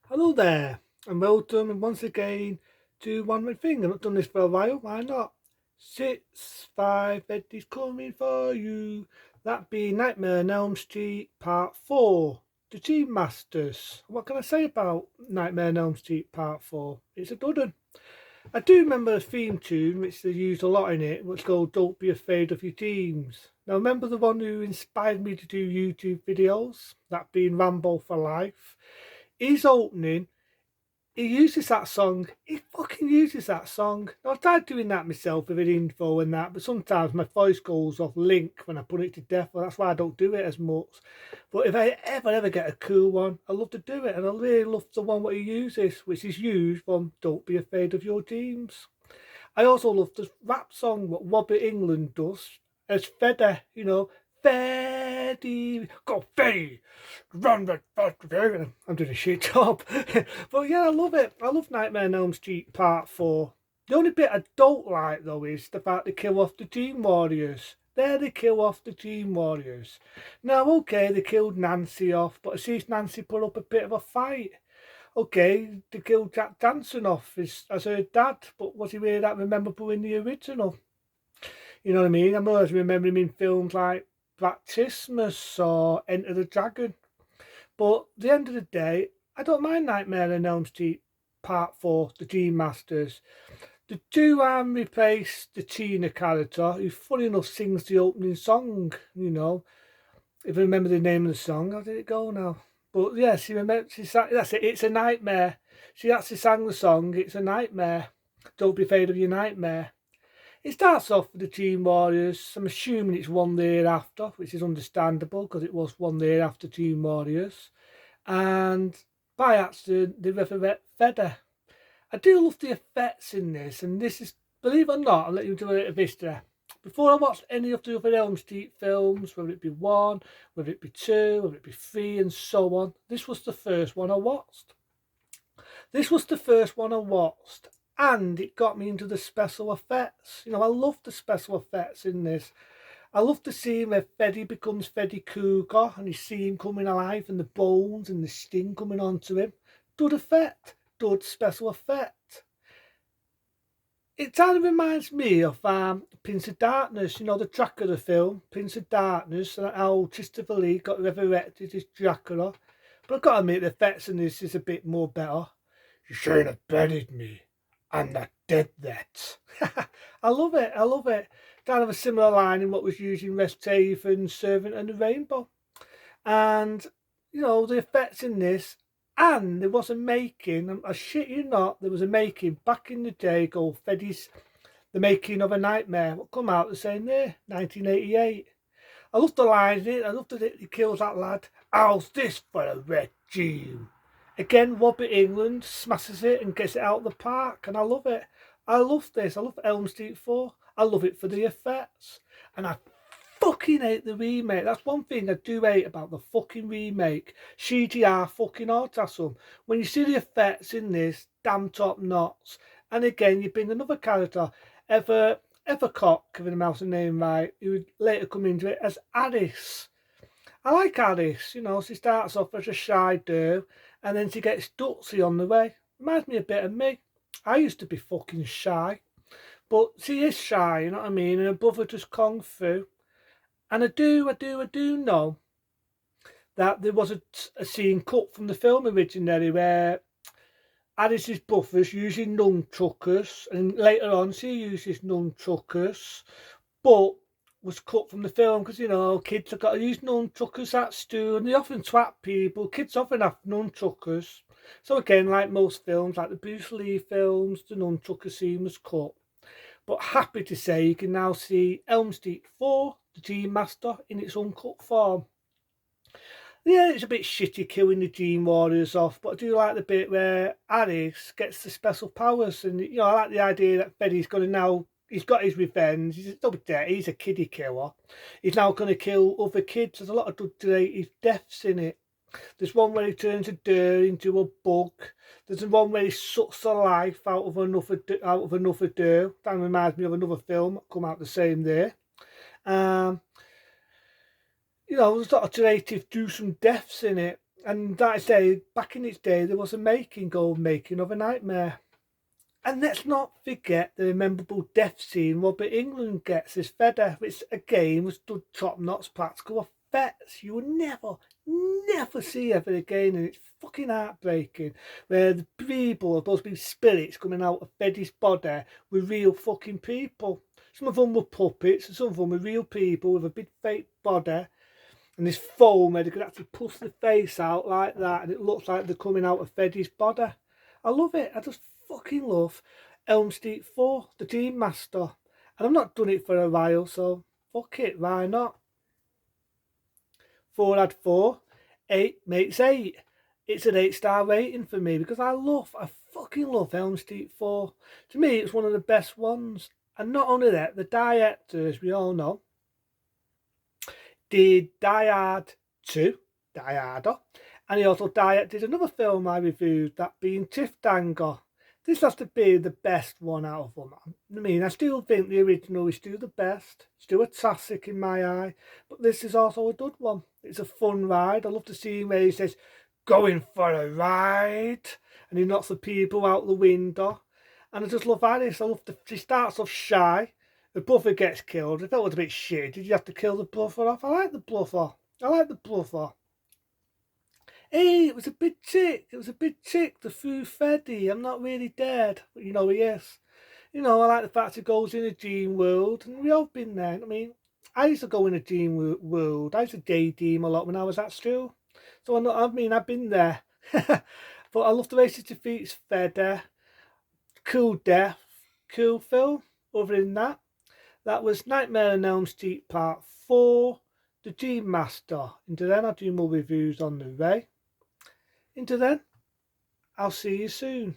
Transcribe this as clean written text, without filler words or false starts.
Hello there, and welcome once again to One More Thing. I've not done this for a while, why not? 6, 5, Eddie's coming for you. That be Nightmare on Elm Street Part 4, The Team Masters. What can I say about Nightmare on Elm Street Part 4? It's a good one. I do remember a theme tune which they used a lot in it, which called Don't Be Afraid of Your Dreams. Now, remember the one who inspired me to do YouTube videos? That being Rambo for Life. His opening, he uses that song. He fucking uses that song. I've tried doing that myself with an info and that, but sometimes my voice goes off link when I put it to death. Well, that's why I don't do it as much. But if I ever get a cool one, I love to do it, and I really love the one what he uses, which is used from "Don't Be Afraid of Your Dreams." I also love the rap song what Robert England does as Fedder, Freddy, go Freddy, run that fast. I'm doing a shit job. But yeah, I love it. I love Nightmare on Elm Street Part 4. The only bit I don't like though is the fact they kill off the Dream Warriors. There they kill off the Dream Warriors. Now, okay, they killed Nancy off, but I see Nancy put up a bit of a fight. Okay, they killed Jack Danson off as her dad, but was he really that memorable in the original? You know what I mean? I'm always remembering him in films like Baptismus or Enter the Dragon. But at the end of the day, I don't mind Nightmare on Elm Street Part 4, The Dream Masters. The two replaced the Tina character, who funny enough sings the opening song, If I remember the name of the song, how did it go now? But yeah, she sang, that's it, It's a Nightmare. She actually sang the song, It's a Nightmare. Don't be afraid of your nightmare. It starts off with the Dream Warriors. I'm assuming it's 1 year after, which is understandable because it was 1 year after Dream Warriors. And by accident, they resurrect Fedder. I do love the effects in this, and this is, believe it or not, I'll let you do a bit of history. Before I watched any of the other Elm Street films, whether it be 1, whether it be 2, whether it be 3, and so on, this was the first one I watched. This was the first one I watched, and it got me into the special effects. I love the special effects in this. I love the scene where Freddy becomes Freddy Krueger and you see him coming alive and the bones and the skin coming onto him. Good effect, good special effect. It kind of reminds me of Prince of Darkness, the Dracula film, Prince of Darkness, and how Christopher Lee got resurrected as Dracula. But I've got to admit, the effects in this is a bit more better. You should have buried me. I'm not dead yet. I love it. I love it. Kind of a similar line in what was used in Rest Haven, Servant and the Rainbow. And, the effects in this, and there was a making, I shit you not, there was a making back in the day called Freddy's The Making of a Nightmare. What come out the same year, 1988. I love the line in it. I love that he kills that lad. How's this for a red dream? Again, Robert England smashes it and gets it out of the park, and I love it. I love this. I love Elm Street 4. I love it for the effects. And I fucking hate the remake. That's one thing I do hate about the fucking remake. CGI fucking autism. When you see the effects in this, damn top knots. And again, you bring another character, Evercock, if I'm pronouncing the name right, who would later come into it as Alice. I like Alice, she starts off as a shy girl and then she gets gutsy on the way. Reminds me a bit of me. I used to be fucking shy, but she is shy, you know what I mean? And her brother just kung fu. And I do know that there was a scene cut from the film originally where Alice's brother's using nunchuckers, and later on she uses nunchuckers, but was cut from the film because kids have got to use nunchuckers at school and they often twat people. Kids often have nunchuckers. So again, like most films, like the Bruce Lee films, the nunchucker scene was cut. But happy to say you can now see Elm Street 4, the Dream Master, in its uncut form. Yeah, it's a bit shitty killing the Dream Warriors off, but I do like the bit where Alice gets the special powers, and I like the idea that Freddy's going to now. He's got his revenge. He's double dead. He's a kiddie killer. He's now going to kill other kids. There's a lot of related deaths in it. There's one where he turns a deer into a bug. There's one where he sucks the life out of another deer. That reminds me of another film that come out the same day. There's a lot of creative gruesome deaths in it. And like I say, back in its day, there was a making of a Nightmare. And let's not forget the memorable death scene Robert England gets as Fedder, which again was done top-notch practical effects. You will never see ever again, and it's fucking heartbreaking. Where the people are supposed to be spirits coming out of Freddy's body with real fucking people. Some of them were puppets, and some of them were real people with a big fake body. And this foam where they could actually push the face out like that, and it looks like they're coming out of Freddy's body. I love it. I just fucking love Elm Street 4, the Dream Master. And I've not done it for a while, so fuck it, why not? 4 had 4, 8 makes 8. It's an 8-star rating for me because I fucking love Elm Street 4. To me, it's one of the best ones. And not only that, the director, as we all know, did Die Hard 2, Die Harder, and he also directed another film I reviewed, that being Tiftanger. This has to be the best one out of them. I mean, I still think the original is still the best, still a classic in my eye, but this is also a good one. It's a fun ride. I love the scene where he says, "Going for a ride," and he knocks the people out the window. And I just love Alice. She starts off shy. The brother gets killed. I thought it was a bit shit. Did you have to kill the brother off? I like the brother. Hey, it was a big chick. The Foo Freddy. I'm not really dead. But he is. I like the fact it goes in a dream world. And we all been there. I mean, I used to go in a dream world. I used to daydream a lot when I was at school. So I've been there. But I love the way she defeats Freddy. Cool death. Cool film. Other than that, that was Nightmare on Elm Street Part 4, The Dream Master. Until then, I'll do more reviews on the way. Until then, I'll see you soon.